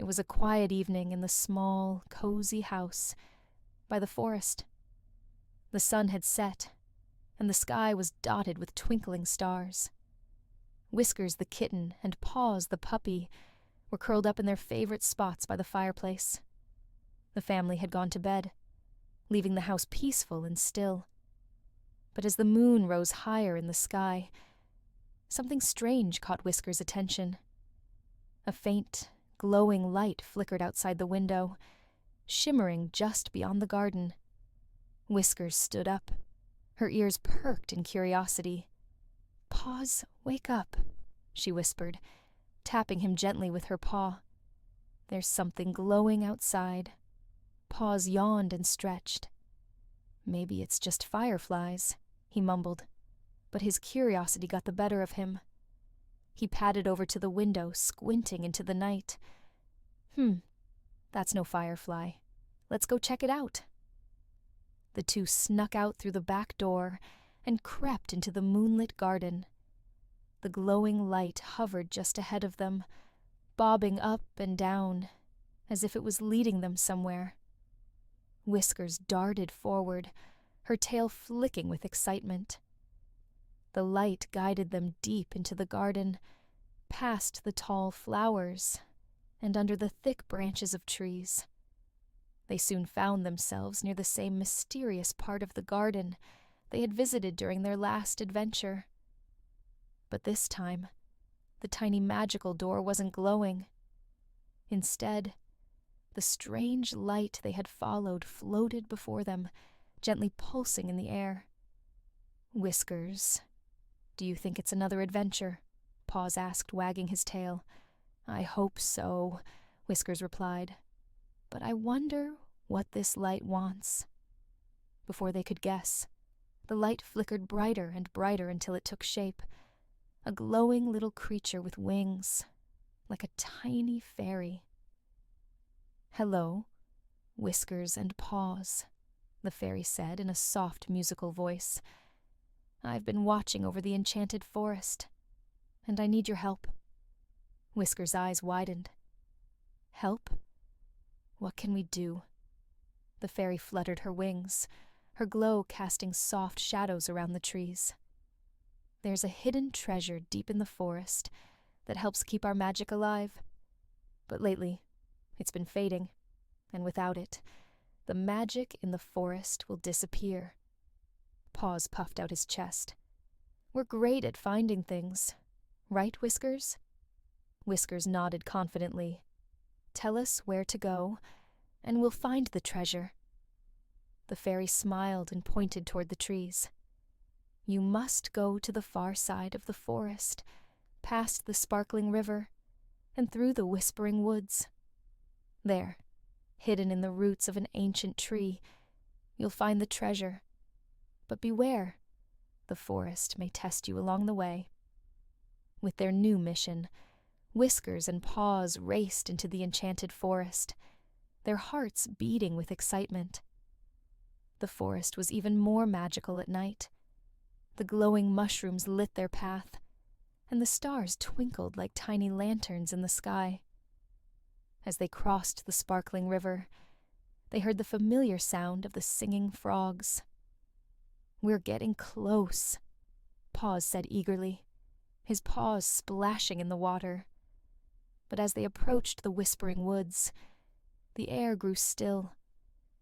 It was a quiet evening in the small, cozy house by the forest. The sun had set, and the sky was dotted with twinkling stars. Whiskers the kitten and Paws the puppy were curled up in their favorite spots by the fireplace. The family had gone to bed, leaving the house peaceful and still. But as the moon rose higher in the sky, something strange caught Whiskers' attention. A faint, glowing light flickered outside the window, shimmering just beyond the garden. Whiskers stood up, her ears perked in curiosity. "Paws, wake up," she whispered, tapping him gently with her paw. "There's something glowing outside." Paws yawned and stretched. "Maybe it's just fireflies," he mumbled, but his curiosity got the better of him. He padded over to the window, squinting into the night. That's no firefly. Let's go check it out." The two snuck out through the back door and crept into the moonlit garden. The glowing light hovered just ahead of them, bobbing up and down, as if it was leading them somewhere. Whiskers darted forward, her tail flicking with excitement. The light guided them deep into the garden, past the tall flowers, and under the thick branches of trees. They soon found themselves near the same mysterious part of the garden they had visited during their last adventure. But this time, the tiny magical door wasn't glowing. Instead, the strange light they had followed floated before them, gently pulsing in the air. "Whiskers, do you think it's another adventure?" Paws asked, wagging his tail. "I hope so," Whiskers replied. "But I wonder what this light wants." Before they could guess, the light flickered brighter and brighter until it took shape. A glowing little creature with wings, like a tiny fairy. "Hello, Whiskers and Paws," the fairy said in a soft musical voice. "I've been watching over the enchanted forest, and I need your help." Whiskers' eyes widened. "Help? What can we do?" The fairy fluttered her wings, her glow casting soft shadows around the trees. "There's a hidden treasure deep in the forest that helps keep our magic alive. But lately, it's been fading, and without it, the magic in the forest will disappear." Paws puffed out his chest. "We're great at finding things. Right, Whiskers?" Whiskers nodded confidently. "Tell us where to go, and we'll find the treasure." The fairy smiled and pointed toward the trees. "You must go to the far side of the forest, past the sparkling river, and through the whispering woods. There, hidden in the roots of an ancient tree, you'll find the treasure. But beware, the forest may test you along the way." With their new mission, Whiskers and Paws raced into the enchanted forest, their hearts beating with excitement. The forest was even more magical at night. The glowing mushrooms lit their path, and the stars twinkled like tiny lanterns in the sky. As they crossed the sparkling river, they heard the familiar sound of the singing frogs. "We're getting close," Paws said eagerly, his paws splashing in the water. But as they approached the whispering woods, the air grew still,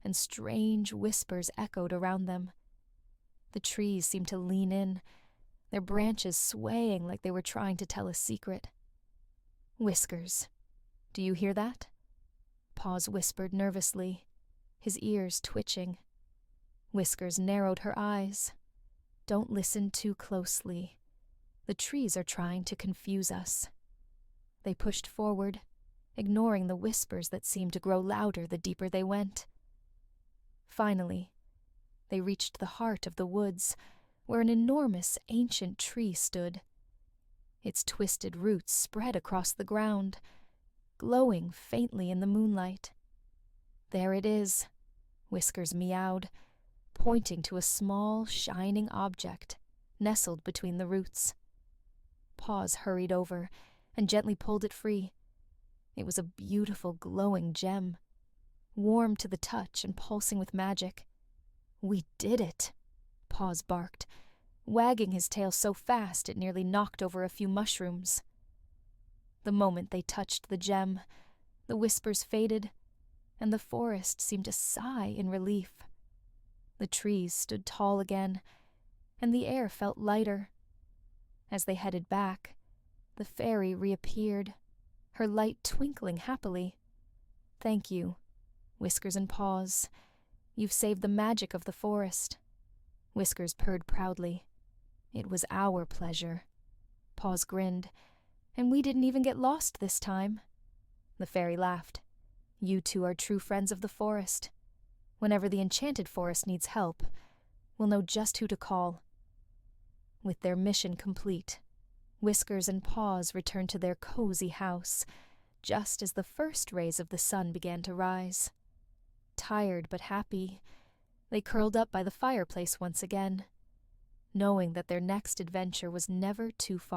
and strange whispers echoed around them. The trees seemed to lean in, their branches swaying like they were trying to tell a secret. "Whiskers, do you hear that?" Paws whispered nervously, his ears twitching. Whiskers narrowed her eyes. "Don't listen too closely. The trees are trying to confuse us." They pushed forward, ignoring the whispers that seemed to grow louder the deeper they went. Finally, they reached the heart of the woods, where an enormous ancient tree stood. Its twisted roots spread across the ground, glowing faintly in the moonlight. "There it is," Whiskers meowed, pointing to a small, shining object nestled between the roots. Paws hurried over and gently pulled it free. It was a beautiful, glowing gem, warm to the touch and pulsing with magic. "We did it," Paws barked, wagging his tail so fast it nearly knocked over a few mushrooms. The moment they touched the gem, the whispers faded, and the forest seemed to sigh in relief. The trees stood tall again, and the air felt lighter. As they headed back, the fairy reappeared, her light twinkling happily. "Thank you, Whiskers and Paws. You've saved the magic of the forest." Whiskers purred proudly. "It was our pleasure." Paws grinned. "And we didn't even get lost this time." The fairy laughed. "You two are true friends of the forest. Whenever the Enchanted Forest needs help, we'll know just who to call." With their mission complete, Whiskers and Paws returned to their cozy house, just as the first rays of the sun began to rise. Tired but happy, they curled up by the fireplace once again, knowing that their next adventure was never too far